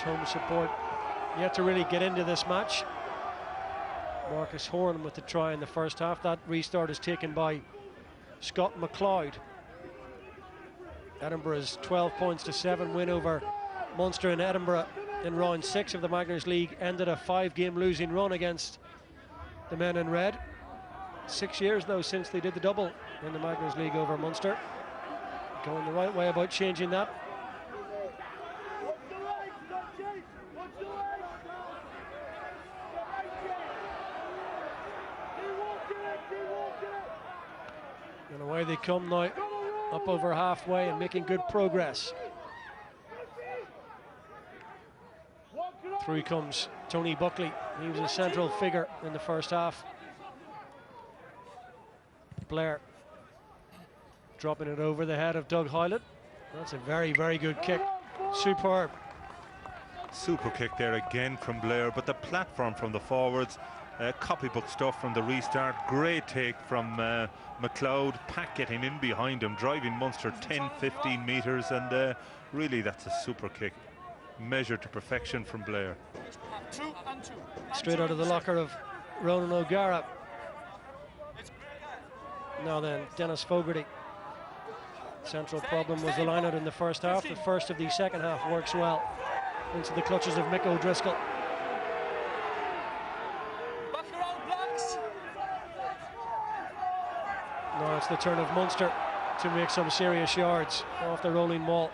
home support yet to really get into this match. Marcus Horan with the try in the first half. That restart is taken by Scott McLeod. Edinburgh's 12 points to 7 win over Munster in Edinburgh in round 6 of the Magners League ended a 5-game losing run against the men in red. 6 years though since they did the double in the Magners League over Munster. Going the right way about changing that. And away they come now, up over halfway and making good progress. Through comes Tony Buckley. He was a central figure in the first half. Blair dropping it over the head of Doug Hylett. That's a very, very good kick. Superb. Super kick there again from Blair, but the platform from the forwards, copybook stuff from the restart. Great take from McLeod. Pack getting in behind him, driving Munster 10-15 metres, and really that's a super kick. Measured to perfection from Blair. Straight out of the locker of Ronan O'Gara. Now then, Dennis Fogarty. Central problem was the line-out in the first half. The first of the second half works well into the clutches of Mick O'Driscoll. Now it's the turn of Munster to make some serious yards off the rolling ball.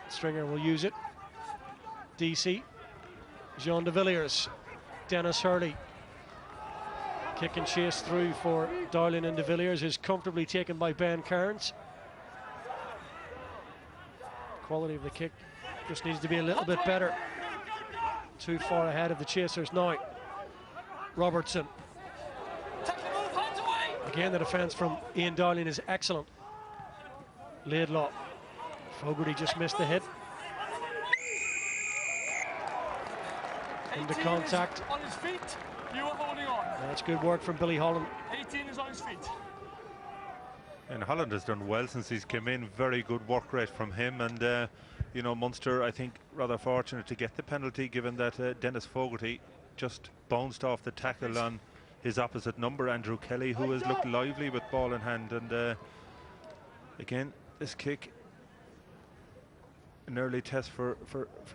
Stringer will use it. DC, Jean de Villiers, Dennis Hurley. Kick and chase through for Darling and de Villiers is comfortably taken by Ben Cairns. Quality of the kick just needs to be a little bit better. Too far ahead of the chasers now. Robertson. Again, the defence from Ian Darling is excellent. Laidlaw. Fogarty just missed the hit. Into contact. On his feet, you are holding on. That's good work from Billy Holland. 18 is on his feet. And Holland has done well since he's come in. Very good work rate from him, and you know, Munster, I think, rather fortunate to get the penalty, given that Dennis Fogarty just bounced off the tackle on his opposite number, Andrew Kelly, who has looked lively with ball in hand. And again, this kick, an early test for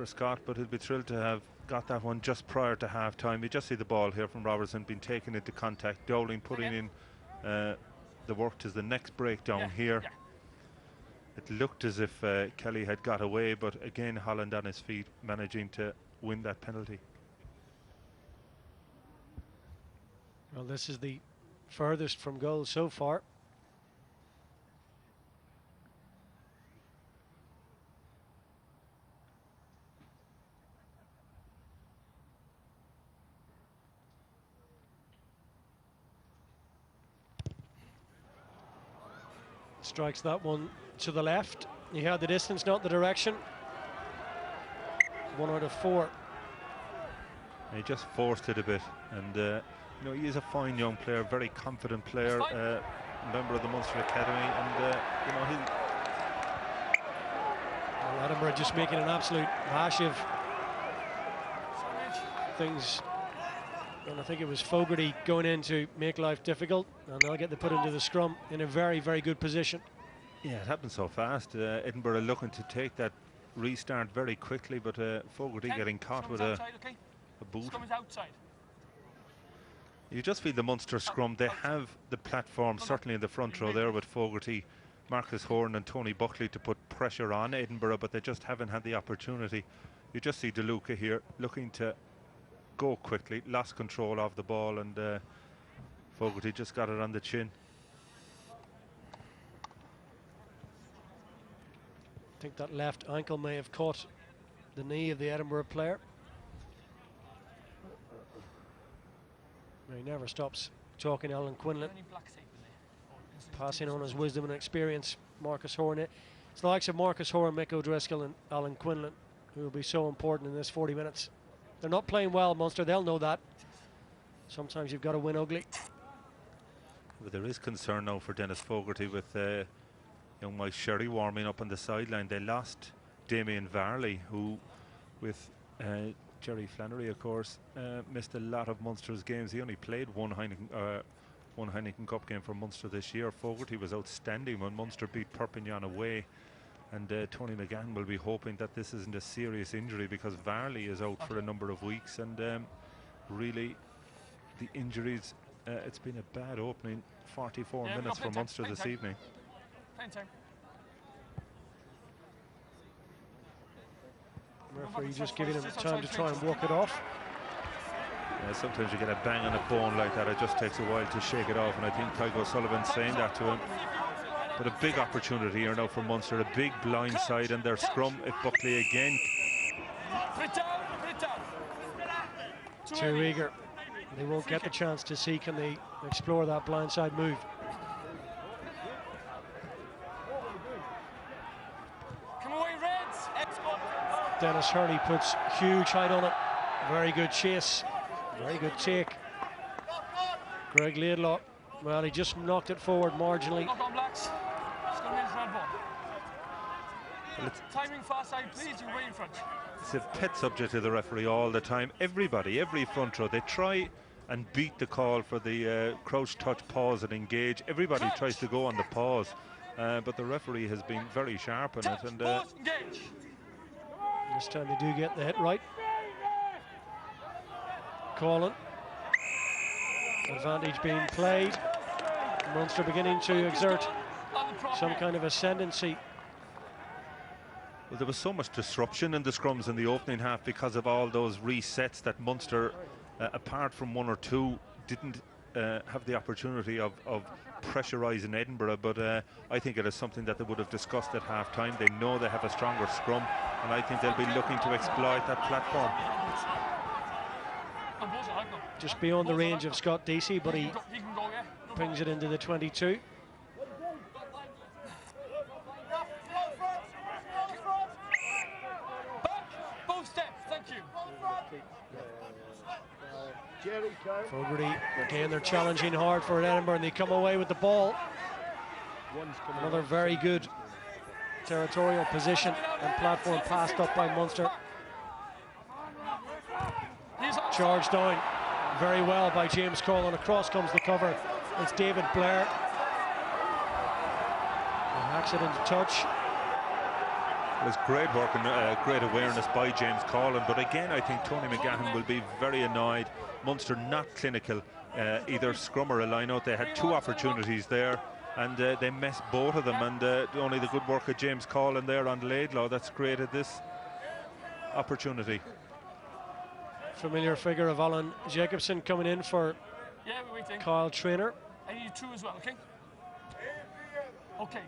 Scott, but he'll be thrilled to have got that one just prior to half time. You just see the ball here from Robertson being taken into contact. Dowling putting in the work to the next breakdown here. It looked as if Kelly had got away, but again Holland on his feet, managing to win that penalty. Well, this is the furthest from goal so far. Strikes that one to the left. He had the distance, not the direction. 1 out of 4. And he just forced it a bit, and you know, he is a fine young player, very confident player, member of the Munster Academy, and you know, well, Edinburgh just making an absolute hash of things. And I think it was Fogarty going in to make life difficult, and they'll get the put into the scrum in a very, very good position. Yeah, it happened so fast. Edinburgh looking to take that restart very quickly, but Fogarty getting caught with a boot. You just feel the Munster scrum, they have the platform certainly in the front row there with Fogarty, Marcus Horan and Tony Buckley to put pressure on Edinburgh, but they just haven't had the opportunity. You just see DeLuca here looking to go quickly, lost control of the ball, and Fogarty just got it on the chin. I think that left ankle may have caught the knee of the Edinburgh player. He never stops talking to Alan Quinlan, passing on his wisdom and experience. Marcus Horan, it's the likes of Marcus Horan, Mick O'Driscoll and Alan Quinlan who will be so important in this 40 minutes. They're not playing well, Munster, they'll know that. Sometimes you've got to win ugly. But there is concern now for Dennis Fogarty with young Mike Sherry warming up on the sideline. They lost Damien Varley, who, with Jerry Flannery, of course, missed a lot of Munster's games. He only played one Heineken Cup game for Munster this year. Fogarty was outstanding when Munster beat Perpignan away. And Tony McGann will be hoping that this isn't a serious injury, because Varley is out for a number of weeks. And really, the injuries, it's been a bad opening 44 minutes for Munster this evening. Referee just giving him time to try and walk it off. Yeah, sometimes you get a bang on a bone like that, it just takes a while to shake it off, and I think Tygo Sullivan's saying that to him. But a big opportunity here now for Munster, a big blind side in their scrum if Buckley again. Too eager. They won't get the chance to see, can they explore that blindside move. Dennis Hurley puts huge height on it. Very good chase, very good take. Greg Laidlaw, well, he just knocked it forward marginally. Timing far side, please, you way in front. It's a pet subject to the referee all the time. Everybody, every front row, they try and beat the call for the crouch, touch, pause and engage. Everybody tries to go on the pause, but the referee has been very sharp on it. And this time they do get the hit right. Calling. Advantage being played. Munster beginning to exert some kind of ascendancy. Well, there was so much disruption in the scrums in the opening half because of all those resets that Munster, apart from one or two, didn't have the opportunity of pressurising Edinburgh. But I think it is something that they would have discussed at half-time. They know they have a stronger scrum, and I think they'll be looking to exploit that platform. Just beyond the range of Scott Deasy, but he brings it into the 22. Fogarty, again, they're challenging hard for Edinburgh, and they come away with the ball. Another very good territorial position and platform passed up by Munster. Charged down very well by James Call, and across comes the cover. It's David Blair. An accident touch. It was great work and great awareness by James Collin, but again I think Tony McGahan will be very annoyed. Munster not clinical, either scrum or a line-out. They had two opportunities there and they missed both of them, and only the good work of James Collin there on Laidlaw that's created this opportunity. Familiar figure of Alan Jacobson coming in for Kyle Traynor. I need you two as well, okay? Okay.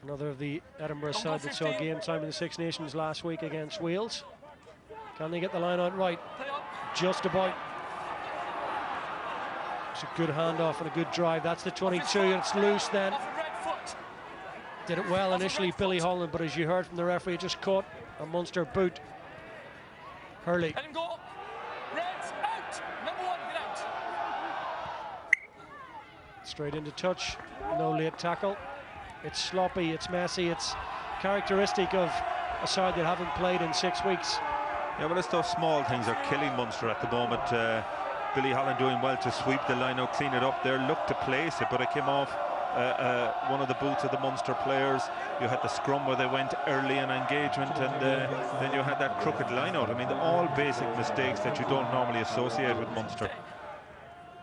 Another of the Edinburgh side that saw game time in the Six Nations last week against Wales. Can they get the line out right? Just about. It's a good handoff and a good drive. That's the 22. It's loose then. Did it well initially, Billy Holland, but as you heard from the referee, it just caught a Munster boot. Hurley. Let him go. Reds out. Number one, get out. Straight into touch. No late tackle. It's sloppy, it's messy, it's characteristic of a side that haven't played in 6 weeks. Yeah, well, it's those small things are killing Munster at the moment. Billy Holland doing well to sweep the line out, clean it up there, looked to place it, but it came off one of the boots of the Munster players. You had the scrum where they went early in engagement, and then you had that crooked line out. I mean, all basic mistakes that you don't normally associate with Munster.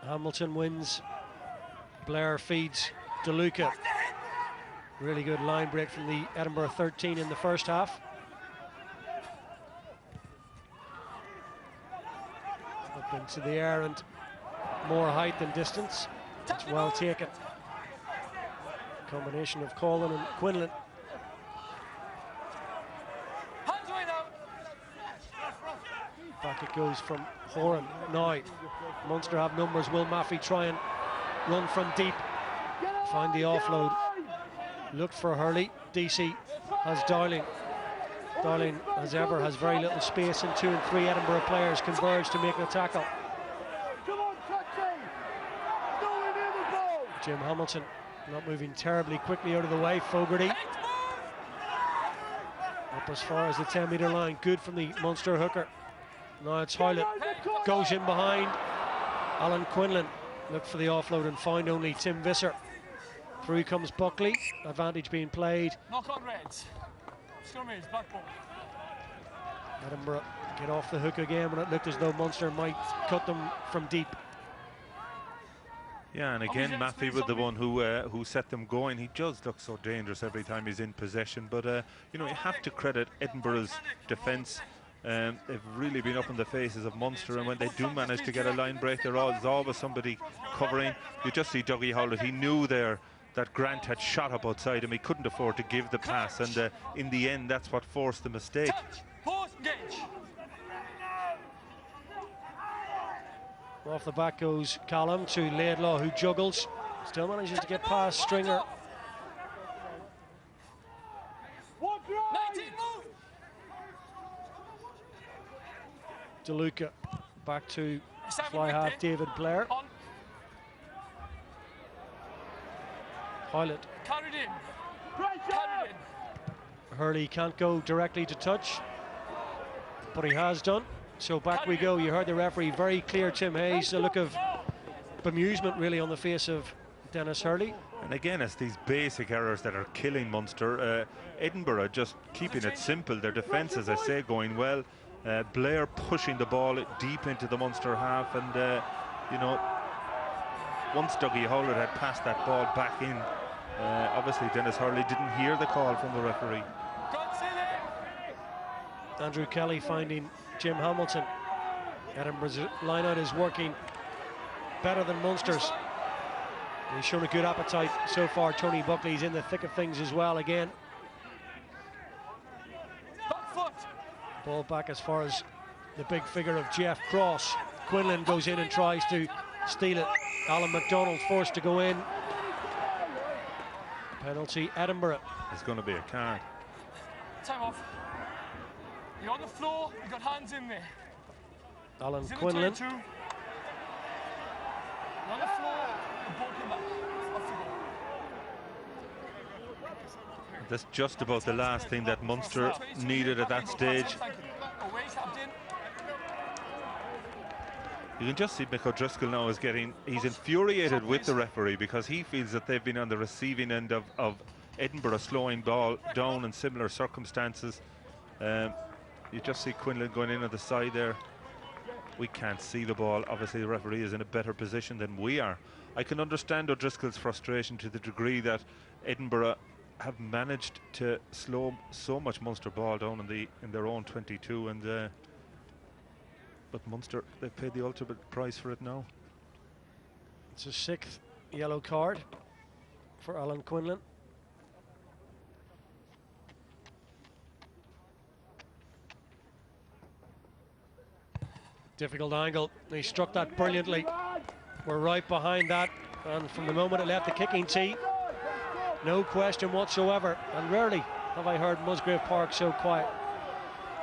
Hamilton wins. Blair feeds DeLuca. Really good line break from the Edinburgh 13 in the first half. Up into the air and more height than distance. It's well taken. Combination of Collin and Quinlan. Back it goes from Horan. Now, Munster have numbers. Will Maffey try and run from deep? Find the offload. Looked for Hurley. DC has Dowling. Dowling, as ever, has very little space, and 2 and 3 Edinburgh players converge to make the tackle. Jim Hamilton not moving terribly quickly out of the way. Fogarty up as far as the 10-metre line. Good from the Munster hooker. Now it's Hoylett. Goes in behind. Alan Quinlan looked for the offload and found only Tim Visser. Through comes Buckley. Advantage being played. Knock on Reds. Scrummage, black ball. Edinburgh get off the hook again when it looked as though Munster might cut them from deep. Yeah, and again, Maffey was the one who set them going. He does look so dangerous every time he's in possession. But, you know, you have to credit Edinburgh's defence. They've really been up in the faces of Munster, and when they do manage to get a line break, there's always somebody covering. You just see Dougie Howlett. He knew there that Grant had shot up outside him. He couldn't afford to give the pass, and in the end, that's what forced the mistake. Off the back goes Callum to Laidlaw, who juggles. Still manages to get past Stringer. DeLuca back to fly half David Blair. Hoylett. Hurley can't go directly to touch, but he has done. So back we go. You heard the referee, very clear, Tim Hayes. A look of bemusement really on the face of Dennis Hurley. And again, it's these basic errors that are killing Munster. Edinburgh just keeping it simple. Their defence, as I say, going well. Blair pushing the ball deep into the Munster half, and you know, once Dougie Howlett had passed that ball back in, obviously Dennis Hurley didn't hear the call from the referee. Andrew Kelly finding Jim Hamilton. Edinburgh's line-out is working better than Munster's. He's shown a good appetite so far. Tony Buckley's in the thick of things as well again. Ball back as far as the big figure of Jeff Cross. Quinlan goes in and tries to steal it. Alan McDonald forced to go in. Penalty, Edinburgh. It's going to be a card. Time off. You're on the floor, you got hands in there. Alan Quinlan. You're on the floor, the ball came back. Off you go. That's just about the last thing that Munster needed at that stage. You can just see Mick O'Driscoll now he's infuriated with the referee, because he feels that they've been on the receiving end of Edinburgh slowing ball down in similar circumstances. You just see Quinlan going in on the side there. We can't see the ball. Obviously the referee is in a better position than we are. I can understand O'Driscoll's frustration to the degree that Edinburgh have managed to slow so much Munster ball down in their own 22, and but Munster, they've paid the ultimate price for it now. It's a 6th yellow card for Alan Quinlan. Difficult angle. He struck that brilliantly. We're right behind that, and from the moment it left the kicking tee, no question whatsoever. And rarely have I heard Musgrave Park so quiet.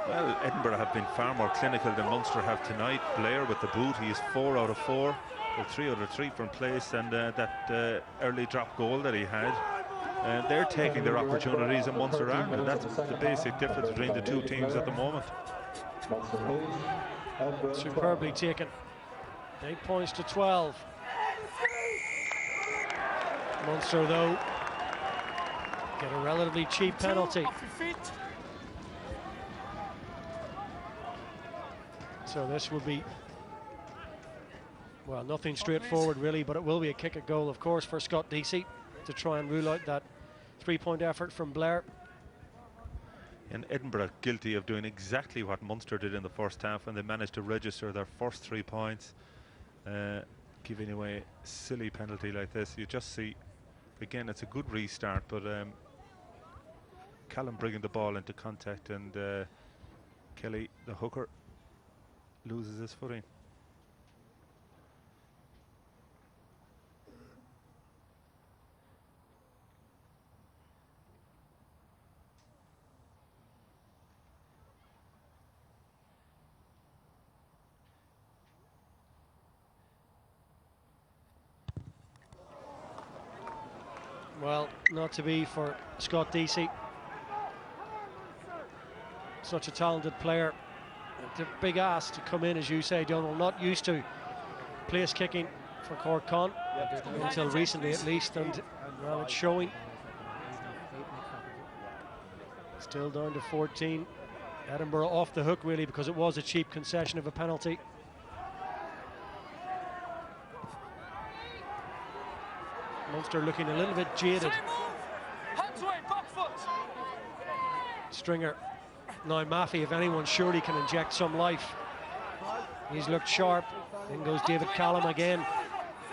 Well, Edinburgh have been far more clinical than Munster have tonight. Blair with the boot, he is 4 out of 4, well, 3 out of 3 from place, and that early drop goal that he had. They're taking their opportunities, and Munster aren't, and that's the basic difference between the two teams at the moment. Superbly taken. 8 points to 12. Munster, though, get a relatively cheap penalty. So this will be, well, nothing straightforward really, but it will be a kick at goal, of course, for Scott Deasy to try and rule out that 3-point effort from Blair. And Edinburgh guilty of doing exactly what Munster did in the first half when they managed to register their first 3 points, giving away a silly penalty like this. You just see, again, it's a good restart, but Callum bringing the ball into contact, and Kelly, the hooker, loses his footing. Well, not to be for Scott Deasy. Such a talented player. It's a big ask to come in, as you say, Donald. Not used to place kicking for Cork Con until recently, at least, and well, it's showing. Still down to 14. Edinburgh off the hook, really, because it was a cheap concession of a penalty. Munster looking a little bit jaded. Hands away, back foot. Stringer. Now Maffey, if anyone, surely can inject some life. He's looked sharp. In goes David Callum again.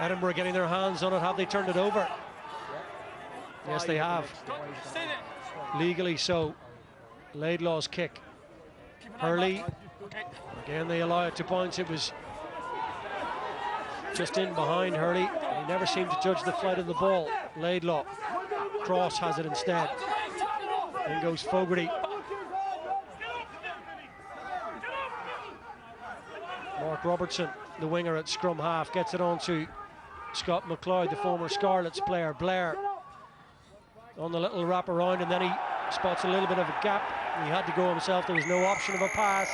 Edinburgh getting their hands on it. Have they turned it over? Yes, they have. Stay there. Legally so. Laidlaw's kick. Hurley. Okay. Again, they allow it to bounce. It was just in behind Hurley. He never seemed to judge the flight of the ball. Laidlaw. Cross has it instead. In goes Fogarty. Mark Robertson, the winger at scrum half, gets it on to Scott McLeod, the former Scarlets player. Blair on the little wrap around, and then he spots a little bit of a gap. He had to go himself. There was no option of a pass.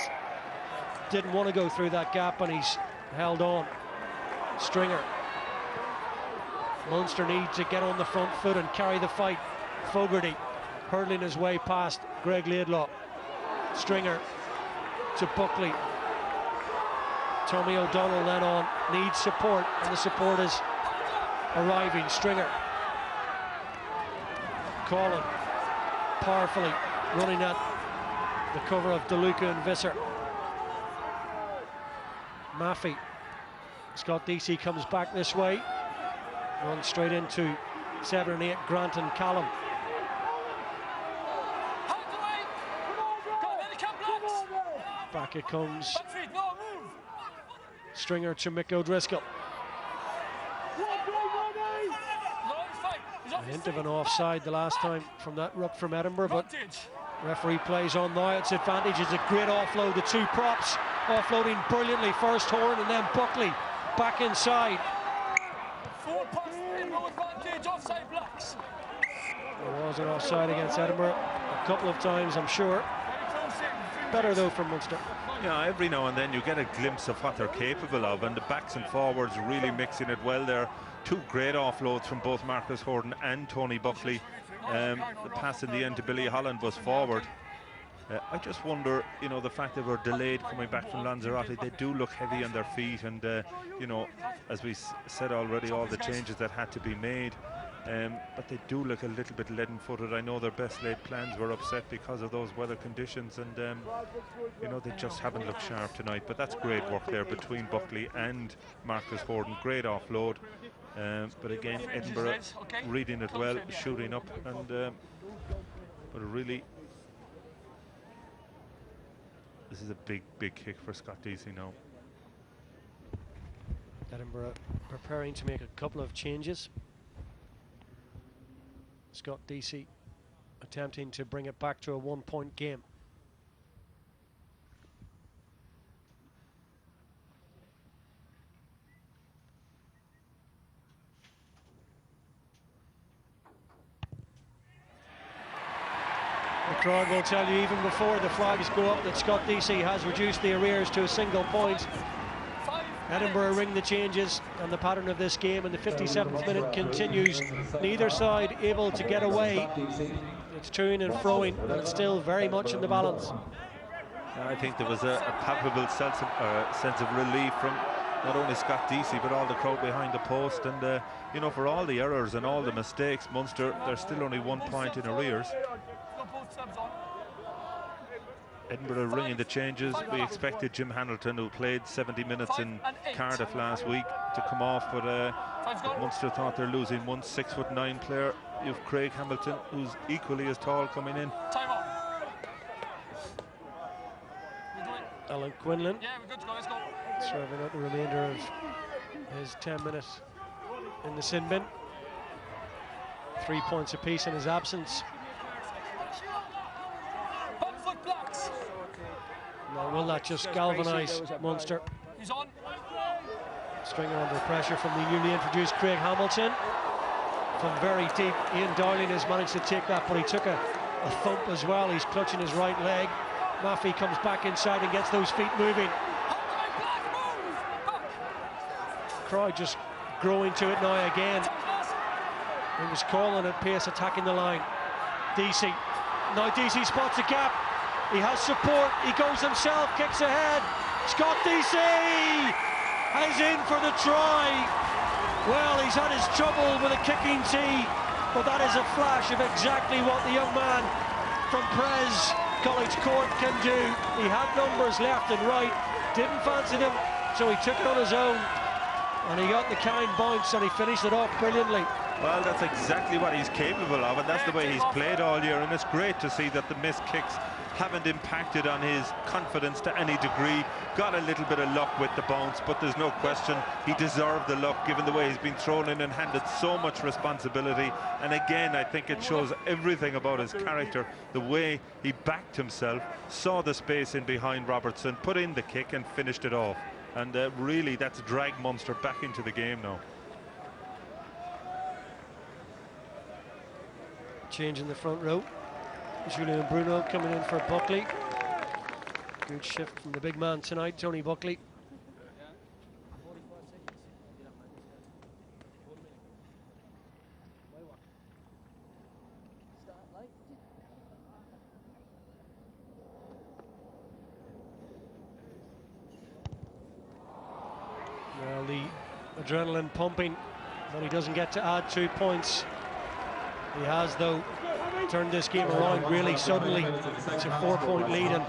Didn't want to go through that gap, and he's held on. Stringer. Munster need to get on the front foot and carry the fight. Fogarty hurtling his way past Greg Laidlaw. Stringer to Buckley. Tommy O'Donnell then on, needs support, and the support is arriving. Stringer. Collin powerfully running at the cover of DeLuca and Visser. Maffey. Scott Deasy comes back this way. Runs straight into 7 and 8, Grant and Callum. Back it comes. Stringer to Mick O'Driscoll. A hint of an offside the last time from that ruck from Edinburgh, but referee plays on now. It's advantage. It's a great offload. The two props offloading brilliantly. First Horn and then Buckley back inside. Offside blocks. There was an offside against Edinburgh a couple of times, I'm sure. Better though from Munster. Yeah, every now and then you get a glimpse of what they're capable of, and the backs and forwards really mixing it well there. Two great offloads from both Marcus Horton and Tony Buckley. The pass in the end to Billy Holland was forward. I just wonder, you know, the fact that we're delayed coming back from Lanzarote, they do look heavy on their feet, and you know, as we said already, all the changes that had to be made. But they do look a little bit leaden-footed. I know their best laid plans were upset because of those weather conditions, and you know, they just haven't looked sharp tonight. But that's great work there between Buckley and Marcus Horton. Great offload. But again, Edinburgh reading it well, shooting up, and but really, this is a big kick for Scott Deasy now. Edinburgh preparing to make a couple of changes. Scott Deasy attempting to bring it back to a 1-point game. The crowd will tell you even before the flags go up that Scott Deasy has reduced the arrears to a single point. Edinburgh ring the changes, and the pattern of this game in the 57th minute continues. Neither side able to get away. It's to-ing and fro-ing, and it's still very much in the balance. I think there was a palpable sense of relief from not only Scott Deasy but all the crowd behind the post, and you know, for all the errors and all the mistakes, Munster, they're still only 1 point in arrears. Edinburgh ringing the changes. We expected Jim Hamilton, who played 70 minutes in Cardiff last week, to come off, but Munster thought they're losing one 6'9" player. You've Craig Hamilton, who's equally as tall, coming in. Alan Quinlan we're good to go, let's go. serving out the remainder of his 10 minutes in the sin bin. 3 points apiece in his absence. Now, will that just galvanise Munster? He's on. Stringer under pressure from the newly introduced Craig Hamilton. from very deep. Ian Dowling has managed to take that, but he took a thump as well. He's clutching his right leg. Maffey comes back inside and gets those feet moving. Crowd just growing to it now again. He was calling at pace, attacking the line. DC. Now DC spots a gap. He has support. He goes himself, kicks ahead. Scott DC is in for the try. Well, he's had his trouble with a kicking tee, but that is a flash of exactly what the young man from Prez College Court can do. He had numbers left and right, didn't fancy them, so he took it on his own, and he got the kind bounce, and he finished it off brilliantly. Well, that's exactly what he's capable of, and that's the way he's played all year, and it's great to see that the missed kicks haven't impacted on his confidence to any degree. Got a little bit of luck with the bounce, but there's no question he deserved the luck given the way he's been thrown in and handed so much responsibility. And again, I think it shows everything about his character, the way he backed himself, saw the space in behind Robertson, put in the kick and finished it off. And really, that's dragged Munster back into the game now. Change in the front row. Julian Bruno coming in for Buckley. Good shift from the big man tonight, Tony Buckley. Well, the adrenaline pumping, but he doesn't get to add 2 points. He has, though, turned this game around really suddenly. It's a 4-point lead, and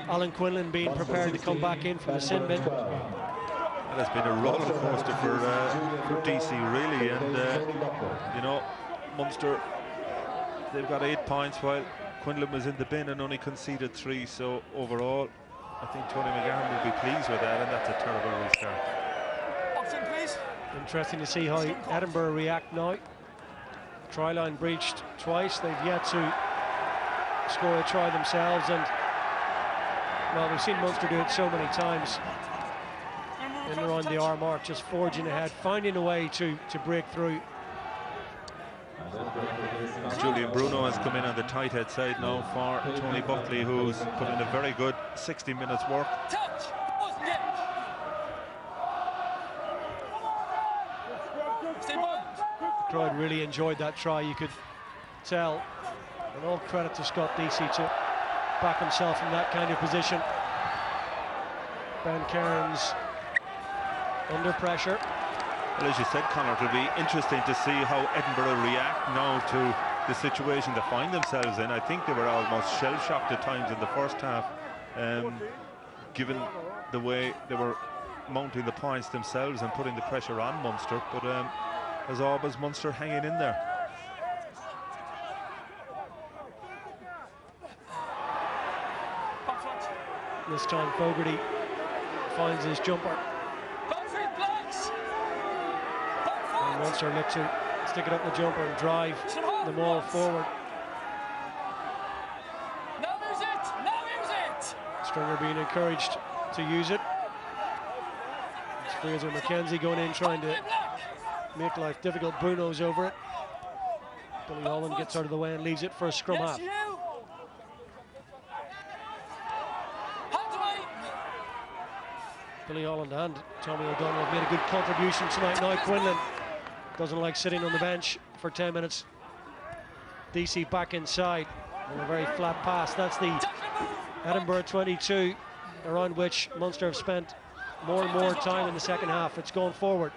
Alan Quinlan being prepared to come back in from the sin bin. That has been a roller coaster for DC, really, and you know, Munster, they've got 8 points while Quinlan was in the bin and only conceded 3. So overall, I think Tony McGahern will be pleased with that, and that's a terrible restart. Option, please. Interesting to see how Edinburgh react now. Try line breached twice. They've yet to score a try themselves, and well, we've seen Munster do it so many times in and around the hour mark, just forging ahead, finding a way to break through. Julian Bruno has come in on the tight head side now for Tony Buckley, who's put in a very good 60 minutes work. Touch. Stay ball. The crowd really enjoyed that try, you could tell, and all credit to Scott DC to back himself in that kind of position. Ben Cairns under pressure. Well, as you said, Conor, it'll be interesting to see how Edinburgh react now to the situation they find themselves in. I think they were almost shell-shocked at times in the first half, given the way they were mounting the points themselves and putting the pressure on Munster, but as always, Munster hanging in there. This time Fogarty finds his jumper. And Munster look to stick it up the jumper and drive the ball forward. Now use it! Now use it! Stringer being encouraged to use it. It's Fraser McKenzie going in, trying to make life difficult. Bruno's over it. Billy Holland gets out of the way and leaves it for a scrum half. Billy Holland and Tommy O'Donnell have made a good contribution tonight. Now Quinlan doesn't like sitting on the bench for 10 minutes. DC back inside and a very flat pass. That's the Edinburgh 22, around which Munster have spent more and more time in the second half. It's going forward.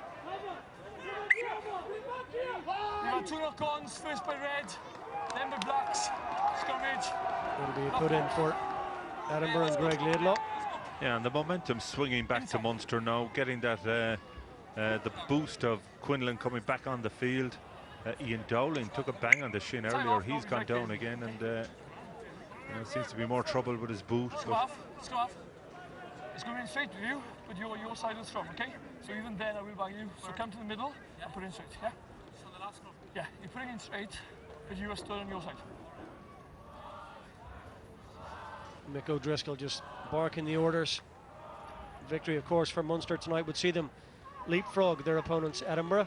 We've got 2 knock-ons, first by red, then by blacks. Scrummage. It'll be a put in for Edinburgh and Greg Laidlaw. Yeah, and the momentum swinging back to Munster now, getting that the boost of Quinlan coming back on the field. Ian Dowling took a bang on the shin earlier. He's gone down again, and you know, seems to be more trouble with his boot. Let's go off. It's going to be straight to you, but your side of the scrum, okay? So even then I will bang you. So come to the middle and put in straight, yeah? So the last scrum? Yeah, you're putting in straight, but you are still on your side. Mick O'Driscoll just barking the orders. Victory, of course, for Munster tonight would see them leapfrog their opponents, Edinburgh.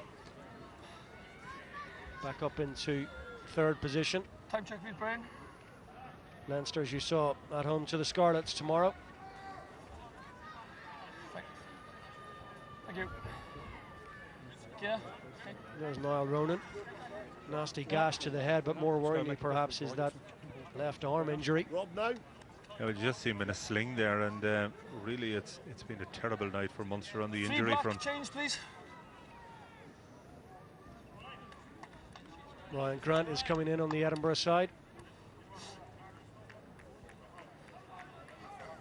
back up into third position. Time check, please, Brian. Leinster, as you saw, at home to the Scarlets tomorrow. Thank you. Yeah. Okay. There's Niall Ronan. Nasty gash to the head, but more worryingly perhaps is that left arm injury. Yeah, well, you just see him in a sling there, and really it's been a terrible night for Munster on the injury front. Change, please. Ryan Grant is coming in on the Edinburgh side.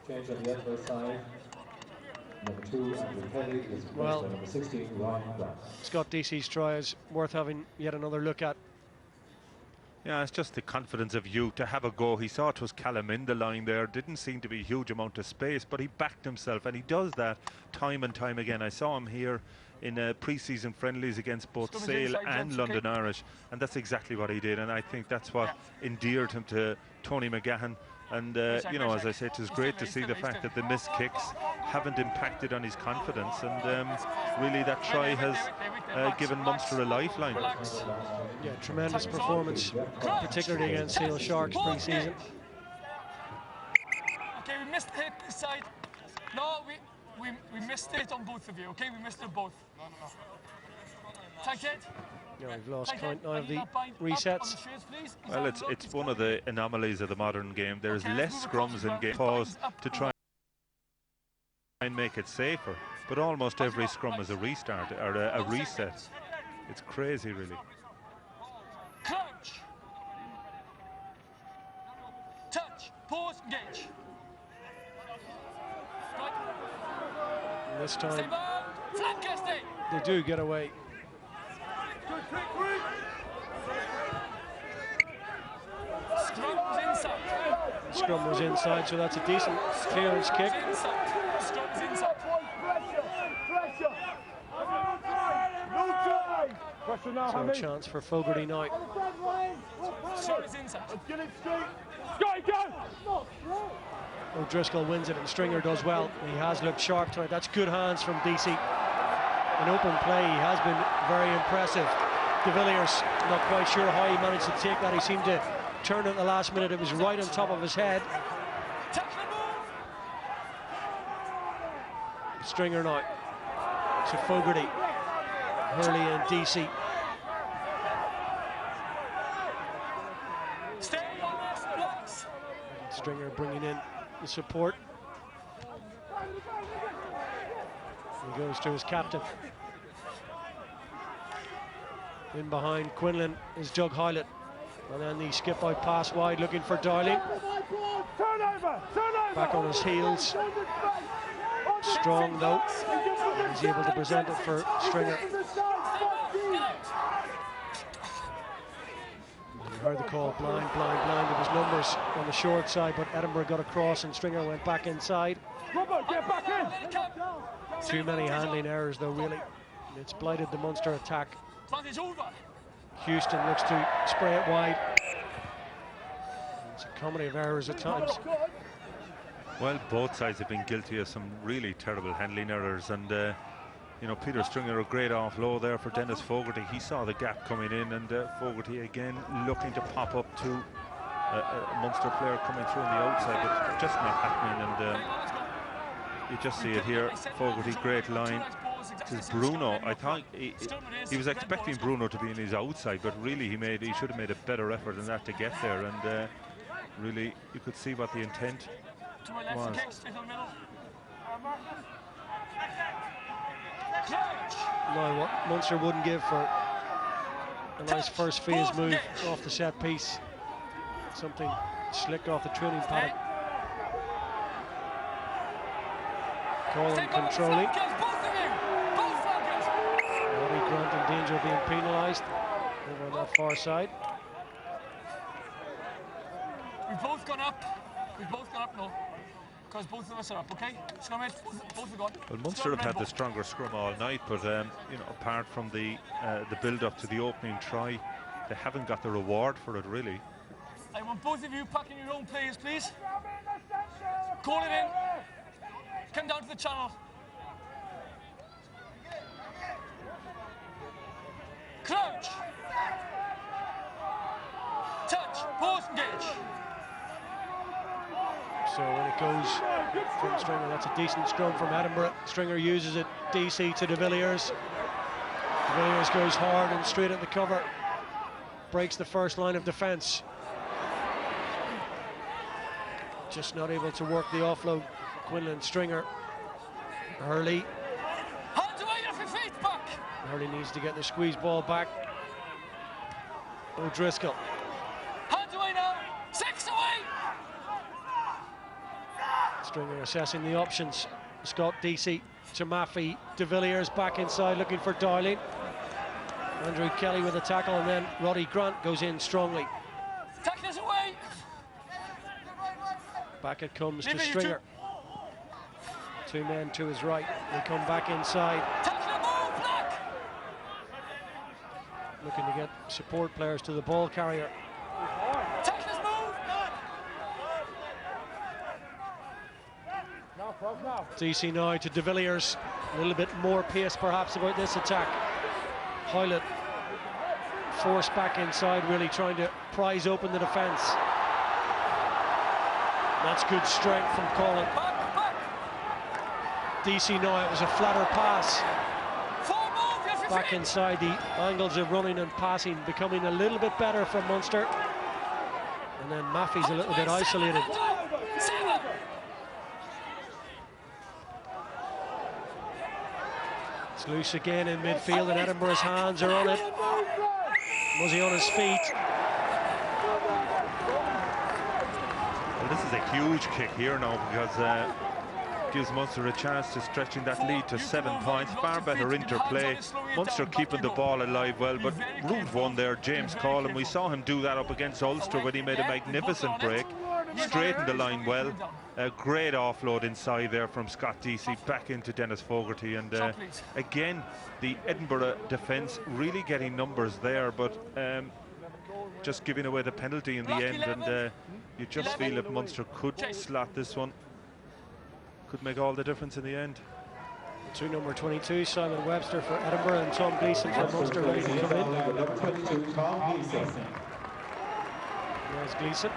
Change on the Edinburgh side. Number 2, Andrew Kelly, is replaced by number 16, Ryan Grant. Scott Deacy's try is worth having yet another look at. Yeah, it's just the confidence of youth to have a go. He saw it was Callum in the line there. Didn't seem to be a huge amount of space, but he backed himself, and he does that time and time again. I saw him here in pre-season friendlies against both Sale and London Irish, and that's exactly what he did, and I think that's what endeared him to Tony McGahan. And you know, as I said, it's great to see the fact that the missed kicks haven't impacted on his confidence, and really that try has given Munster a lifeline. Yeah, tremendous performance, particularly against Sale Sharks pre-season. Okay, we missed the hit this side. No, we missed it on both of you. Okay, we missed it both. Take it. Yeah, we've lost count now of the resets. Well, it's one of the anomalies of the modern game. There's less scrums in game pause to try and make it safer, but almost every scrum is a restart or a reset. It's crazy, really. Crouch. Touch. Pause. Engage. And this time they do get away. Scrum was inside. Scrum was inside, so that's a decent clearance kick. Scrum was inside. So a chance for Fogarty now. Scrum is inside. O'Driscoll wins it and Stringer does well. He has looked sharp tonight. That's good hands from DC. An open play, he has been very impressive. De Villiers, not quite sure how he managed to take that. He seemed to turn it at the last minute. It was right on top of his head. Stringer now to Fogarty, Hurley and DC. Stringer bringing in the support. He goes to his captain. In behind Quinlan is Doug Howlett. And then the skip out pass wide, looking for Dowling. Back on his heels. Strong though. He's able to present it for Stringer. You heard the call, blind. It was numbers on the short side, but Edinburgh got across and Stringer went back inside. Too many handling errors though, really. It's blighted the Munster attack. Houston looks to spray it wide. It's a comedy of errors at times. Well, both sides have been guilty of some really terrible handling errors, and you know, Peter Stringer a great offload there for Dennis Fogarty. He saw the gap coming in, and Fogarty again looking to pop up to a Munster player coming through on the outside, but it's just not happening. And you just see it here. Fogarty, great line. It's Bruno. I thought he was expecting Bruno to be in his outside, but really he should have made a better effort than that to get there, and really you could see what the intent was. Now what Munster wouldn't give for a nice first phase move off the set piece. Something slick off the training paddock. Colin controlling. Robbie Grant in danger of being penalised over on that far side. We've both gone up now, because both of us are up, okay? Scrummage, both have gone. Well, Munster have had the stronger scrum all night, but you know, apart from the build-up to the opening try, they haven't got the reward for it, really. I want both of you packing your own players, please. Call it in. Come down to the channel. Crouch. So when it goes from Stringer, that's a decent scrum from Edinburgh. Stringer uses it, DC to De Villiers. De Villiers goes hard and straight at the cover. Breaks the first line of defence. Just not able to work the offload. Quinlan, Stringer, Hurley. Hurley needs to get the squeeze ball back. O'Driscoll. Hands away now. 6 away. Stringer assessing the options. Scott DC to Maffey. De Villiers back inside looking for Darling. Andrew Kelly with a tackle, and then Roddy Grant goes in strongly. Tacklers away. Back it comes to Stringer. Two men to his right. They come back inside. Looking to get support players to the ball carrier. DC now to De Villiers. A little bit more pace perhaps about this attack. Hoylett forced back inside, really trying to prise open the defence. That's good strength from Colin. DC now, it was a flatter pass. Back inside, the angles of running and passing becoming a little bit better from Munster. And then Maffey's a little bit isolated. It's loose again in midfield, and Edinburgh's hands are on it. Muzzy on his feet. Well, this is a huge kick here now, because gives Munster a chance to stretching that lead to 7 points. Far better interplay. Munster keeping the ball alive well, but route one there, James Collin. We saw him do that up against Ulster when he made a magnificent break. Straightened the line well. A great offload inside there from Scott DC back into Dennis Fogarty. And again, the Edinburgh defence really getting numbers there, but just giving away the penalty in the end. And you just feel if Munster could slot this one, could make all the difference in the end. To number 22, Simon Webster for Edinburgh, and Tom Gleeson for Munster ready to come in. Number 22, Tom Gleeson. There's Gleeson.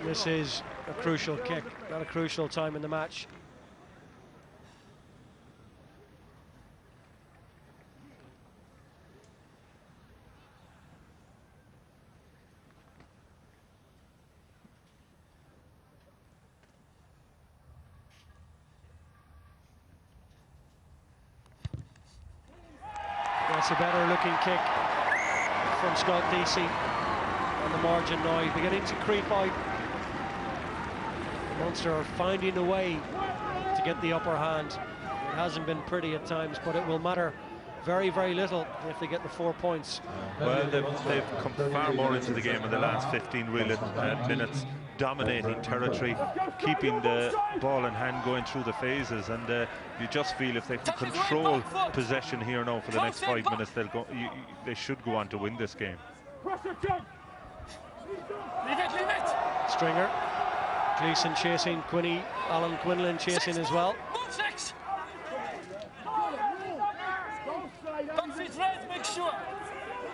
This is a crucial kick, not a crucial time in the match. That's a better looking kick from Scott DC on the margin now, beginning to creep out. Munster are finding a way to get the upper hand. It hasn't been pretty at times, but it will matter very, very little if they get the 4 points. Well, they've come far more into the game in the last 15 minutes, dominating territory, keeping the ball in hand, going through the phases, and you just feel if they can control possession here now for the next 5 minutes, they should go on to win this game. Stringer, Gleeson chasing, Alan Quinlan chasing as well.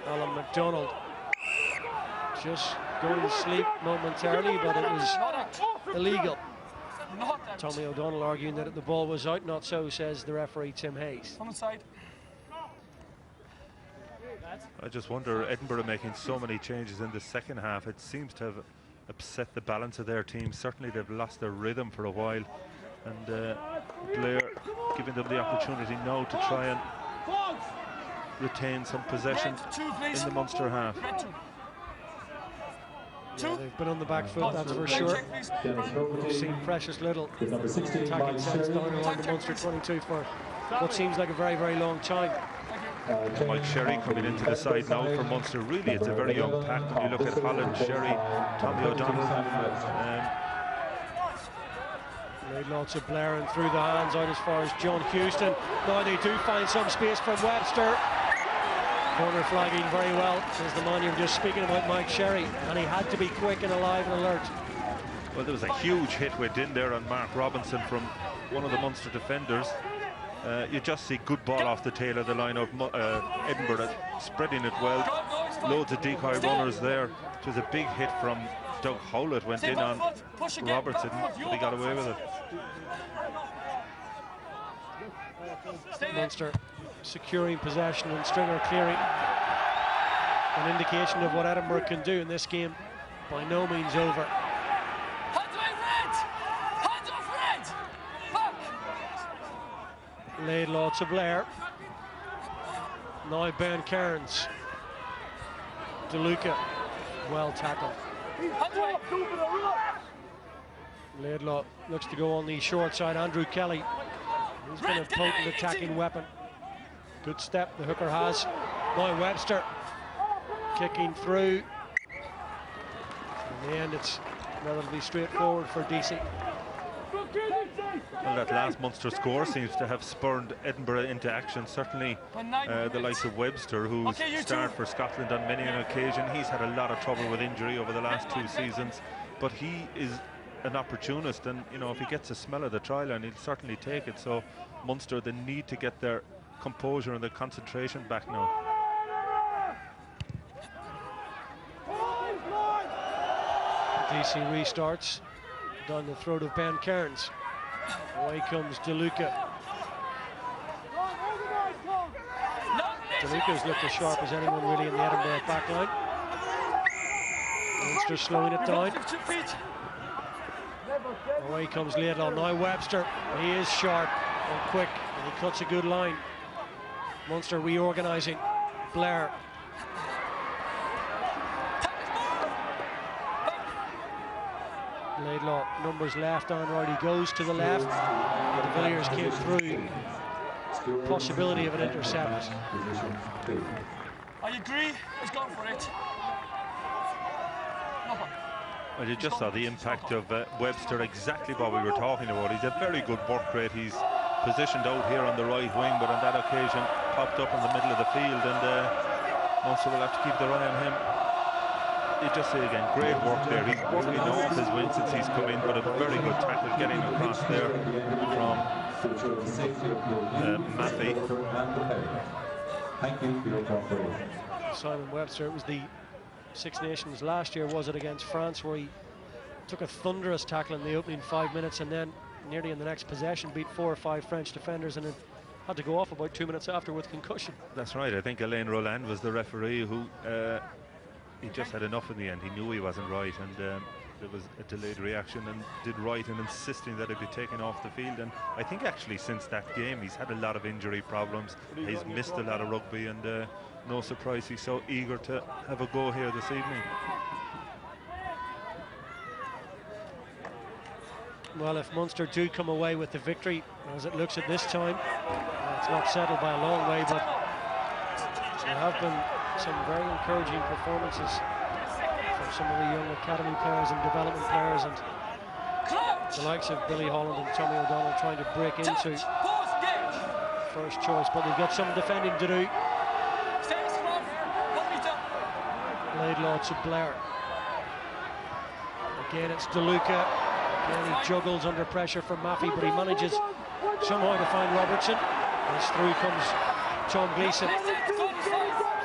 Alan MacDonald just going to sleep momentarily, but it was illegal. Tommy O'Donnell arguing that the ball was out, not so, says the referee Tim Hayes. I just wonder, Edinburgh making so many changes in the second half, it seems to have upset the balance of their team. Certainly they've lost their rhythm for a while, and Blair giving them the opportunity now to try and retain some possession in the Munster half. Yeah, they've been on the back foot, that's for sure. We've seen precious little attacking sets down around the Munster 22 for what seems like a very, very long time. Mike Sherry coming into the side now for Munster. Really, it's a very young pack when you look at Holland, Sherry, Tommy O'Donnell. Made lots of Blair and through the hands out as far as John Houston. Now they do find some space from Webster. Corner flagging very well, as the man you were just speaking about, Mike Sherry, and he had to be quick and alive and alert. Well, there was a huge hit within there on Mark Robinson from one of the Munster defenders. You just see good ball off the tail of the line of Edinburgh, spreading it well. Loads of decoy runners there. It was a big hit from Doug Howlett went in on Robertson, but he got away with it. Munster securing possession and Stringer clearing. An indication of what Edinburgh can do in this game. By no means over. Laidlaw to Blair. Now Ben Cairns. DeLuca, well tackled. Laidlaw looks to go on the short side. Andrew Kelly, he's been a potent attacking weapon. Good step the hooker has. Now Webster kicking through. In the end, it's relatively straightforward for DC. Well, that last Munster score seems to have spurred Edinburgh into action. Certainly the likes of Webster, who's starred for Scotland on many an occasion. He's had a lot of trouble with injury over the last 2 seasons, but he is an opportunist, and you know, if he gets a smell of the trial, and he'll certainly take it. So Munster, they need to get their composure and their concentration back now. DC restarts down the throat of Ben Cairns. Away comes DeLuca. DeLuca's looked as sharp as anyone really in the Edinburgh backline. Munster slowing it down. Away comes Laidlaw. Now Webster. He is sharp and quick, and he cuts a good line. Munster reorganising. Blair. Laidlaw, numbers left on right, he goes to the left. The Villiers came through. Possibility of an intercept. I agree, he's gone for it. Well, you just saw the impact of Webster, exactly what we were talking about. He's a very good work rate. He's positioned out here on the right wing, but on that occasion popped up in the middle of the field, and Munster will have to keep their eye on him. You just say again, great work there. He's working off his win since he's come in, but a very good tackle getting across there from Maffey. Thank you for your cooperation. Simon Webster, it was the Six Nations last year, was it, against France, where he took a thunderous tackle in the opening 5 minutes, and then nearly in the next possession beat 4 or 5 French defenders, and it had to go off about 2 minutes after with concussion. That's right. I think Alain Roland was the referee who he just had enough in the end. He knew he wasn't right, and there was a delayed reaction, and did right in insisting that it be taken off the field. And I think actually since that game he's had a lot of injury problems. He's missed a lot of rugby, and no surprise he's so eager to have a go here this evening. Well, if Munster do come away with the victory, as it looks at this time, it's not settled by a long way, but there have been some very encouraging performances from some of the young academy players and development players, and the likes of Billy Holland and Tommy O'Donnell trying to break into first choice, but they've got some defending to do. Laidlaw to Blair. Again, it's DeLuca. Again, he juggles under pressure from Maffey, but he manages somehow to find Robertson. As through comes Tom Gleeson,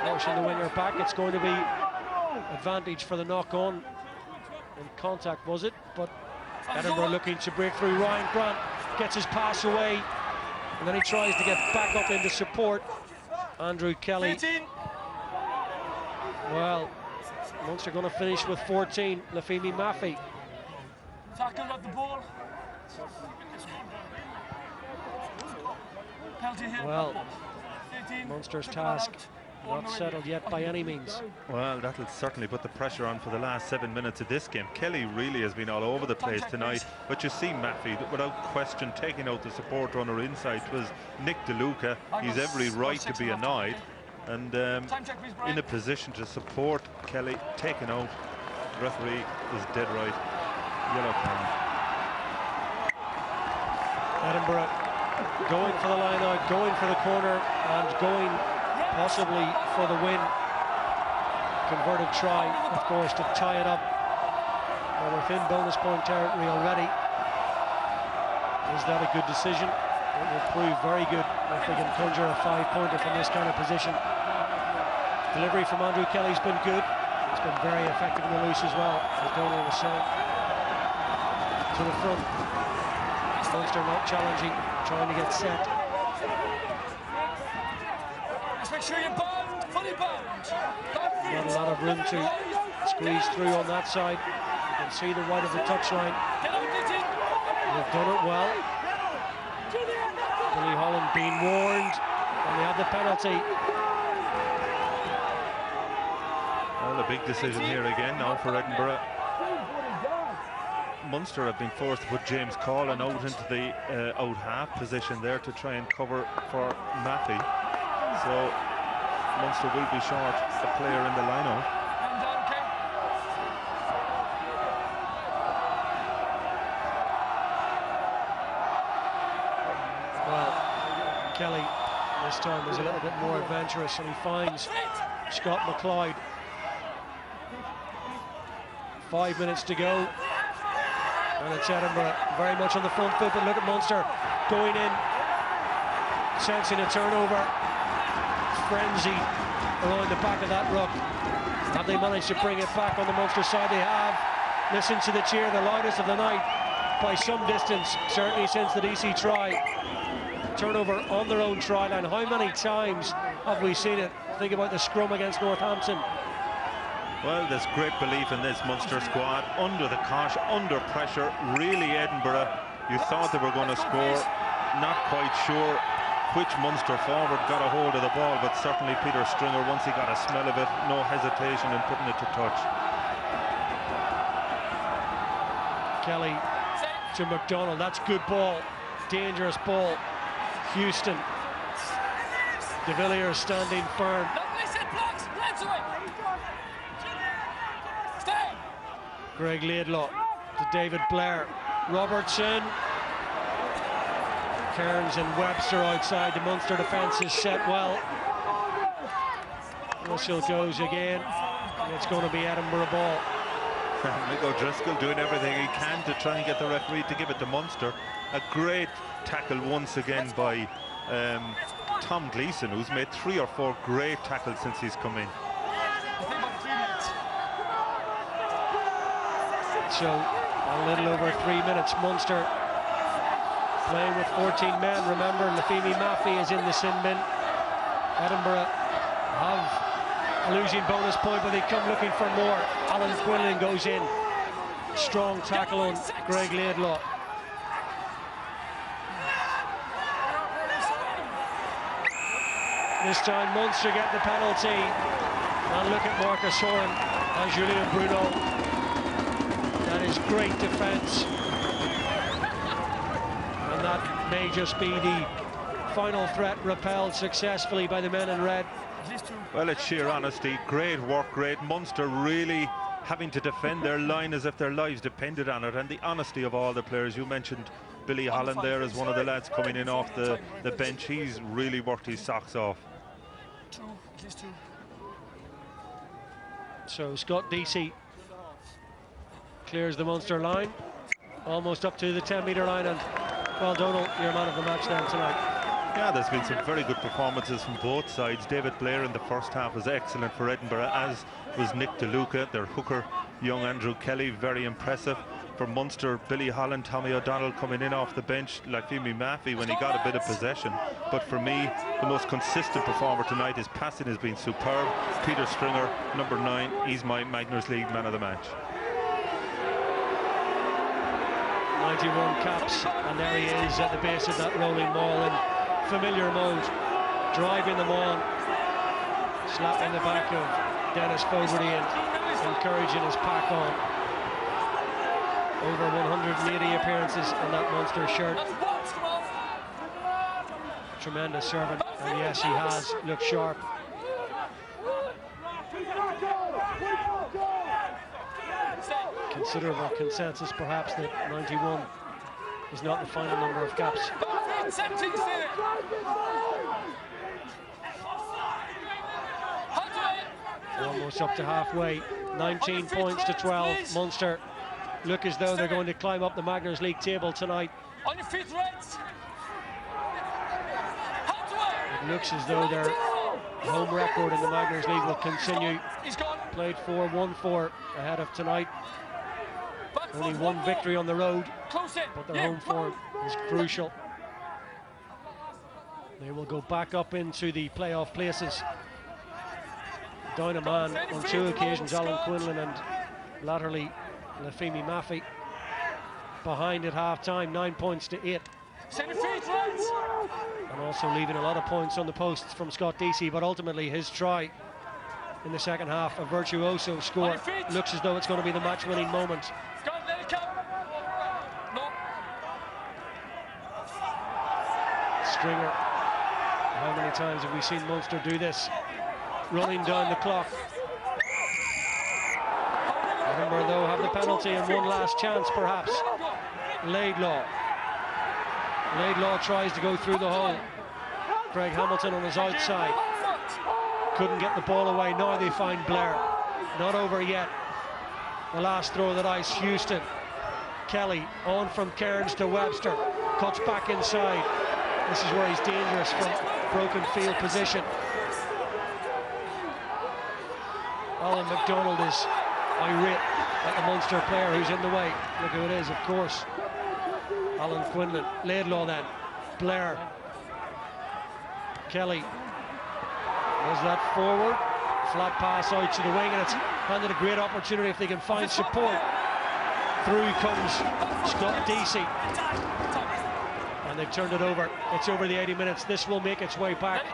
forcing the winger back. It's going to be advantage for the knock-on in contact, was it? But Edinburgh looking to break through. Ryan Grant gets his pass away, and then he tries to get back up into support. Andrew Kelly. Well, Munster going to finish with 14. Lafemi Maffey. Tackled at the ball. Penalty here. Well, Munster's task not settled yet by any means. Well, that'll certainly put the pressure on for the last 7 minutes of this game. Kelly really has been all over the place tonight, but you see Maffey, without question, taking out the support runner inside. It was Nick DeLuca. He's every right to be annoyed, and in a position to support Kelly, taken out. The referee is dead right. Yellow card. Edinburgh going for the line out, going for the corner, and going possibly for the win. Converted try, of course, to tie it up. We're within bonus point territory already. Is that a good decision? It will prove very good if they can conjure a 5-pointer from this kind of position. Delivery from Andrew Kelly's been good. He's been very effective in the loose as well, as Donald was saying. To the front. Munster not challenging, trying to get set. Just make sure you're bound, fully bound. Not a lot of room to squeeze through on that side. You can see the right of the touchline. They've done it well. Billy Holland being warned, and they had the penalty. Well, a big decision here again now for Edinburgh. Munster have been forced to put James Collin out into the out half position there to try and cover for Maffey. So Munster will be short a player in the line-out. Well, Kelly this time was a little bit more adventurous, and he finds Scott McLeod. 5 minutes to go. And it's Edinburgh very much on the front foot, but look at Munster going in, sensing a turnover, frenzy around the back of that ruck. Have they managed to bring it back on the Munster side? They have. Listen to the cheer, the loudest of the night by some distance, certainly since the DC try. Turnover on their own try line. How many times have we seen it? Think about the scrum against Northampton. Well, there's great belief in this Munster squad, under the cosh, under pressure. Really, Edinburgh, you thought they were going to score. Not quite sure which Munster forward got a hold of the ball, but certainly Peter Stringer, once he got a smell of it, no hesitation in putting it to touch. Kelly to McDonald, that's good ball, dangerous ball. Houston, De Villiers standing firm. Greg Laidlaw to David Blair. Robertson. Kearns and Webster outside. The Munster defence is set well. Whistle goes again. And it's going to be Edinburgh ball. Mick O'Driscoll doing everything he can to try and get the referee to give it to Munster. A great tackle once again by Tom Gleeson, who's made 3 or 4 great tackles since he's come in. So a little over 3 minutes. Munster playing with 14 men. Remember, Lafemi Maffey is in the sin bin. Edinburgh have a losing bonus point, but they come looking for more. Alan Quinlan goes in. Strong tackle on Greg Laidlaw. This time Munster get the penalty. And look at Marcus Horan and Julien Bruno. That is great defence, and that may just be the final threat repelled successfully by the men in red. Well, it's sheer honesty, great work, great. Munster really having to defend their line as if their lives depended on it, and the honesty of all the players. You mentioned Billy Holland there as one of the lads coming in off the bench. He's really worked his socks off. So Scott Deasy clears the Munster line, almost up to the 10-metre line, and well, Donald, you're man of the match then tonight. Yeah, there's been some very good performances from both sides. David Blair in the first half was excellent for Edinburgh, as was Nick DeLuca, their hooker. Young Andrew Kelly, very impressive. For Munster, Billy Holland, Tommy O'Donnell coming in off the bench, like Femi Maffey when he got a bit of possession. But for me, the most consistent performer tonight, his passing has been superb. Peter Stringer, number 9, he's my Magners League man of the match. 91 caps, and there he is at the base of that rolling ball in familiar mode, driving them on, slapping the back of Dennis Fogarty and encouraging his pack on. Over 180 appearances on that Munster shirt. Tremendous servant, and yes, he has looked sharp. Considerable consensus perhaps that 91 is not the final number of caps. Almost up to halfway. 19 points to 12. Munster look as though they're going to climb up the Magners League table tonight. On your feet, Reds. It looks as though their home record in the Magners League will continue. played for, won for, ahead of tonight. Only one victory on the road, but their home form is crucial. They will go back up into the playoff places. Down a man on 2 occasions, Alan Quinlan, and latterly Lafemi Maffey. Behind at half-time, 9 points to 8. And also leaving a lot of points on the posts from Scott Deasy, but ultimately his try in the second half, a virtuoso score, looks as though it's going to be the match-winning moment. Stringer. How many times have we seen Munster do this? Running down the clock. Edinburgh, though, have the penalty and one last chance, perhaps. Laidlaw. Laidlaw tries to go through the hole. Craig Hamilton on his outside. Couldn't get the ball away. Now they find Blair. Not over yet. The last throw that ice, Houston. Kelly on from Cairns to Webster. Cuts back inside. This is where he's dangerous from broken field position. Alan McDonald is irate at the Munster player who's in the way. Look who it is, of course. Alan Quinlan. Laidlaw then. Blair. Kelly. Does that forward. Flat pass out to the wing, and it's handed a great opportunity if they can find support. Through comes Scott Deasy. And they've turned it over. It's over the 80 minutes. This will make its way back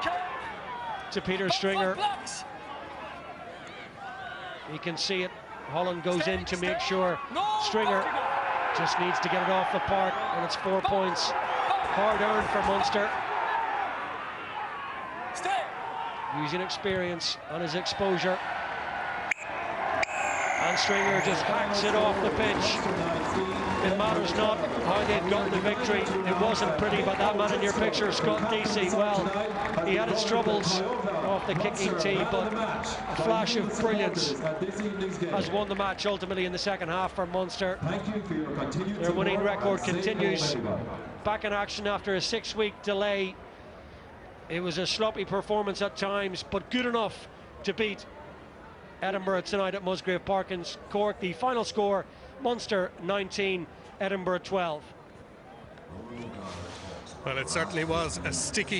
to Peter Stringer. You can see it. Holland goes in to make sure. Stringer just needs to get it off the park, and it's 4 points. Hard earned for Munster. Using experience and his exposure. And Stringer just hacks it off the pitch. It matters not how they've gotten the victory. It wasn't pretty, but that man in your picture, Scott Deasy, well, he had his troubles off the kicking tee, but a flash of brilliance has won the match ultimately in the second half for Munster. Their winning record continues. Back in action after a 6-week delay. It was a sloppy performance at times, but good enough to beat Edinburgh tonight at Musgrave Park in Cork. The final score, Munster 19, Edinburgh 12. Well, it certainly was a sticky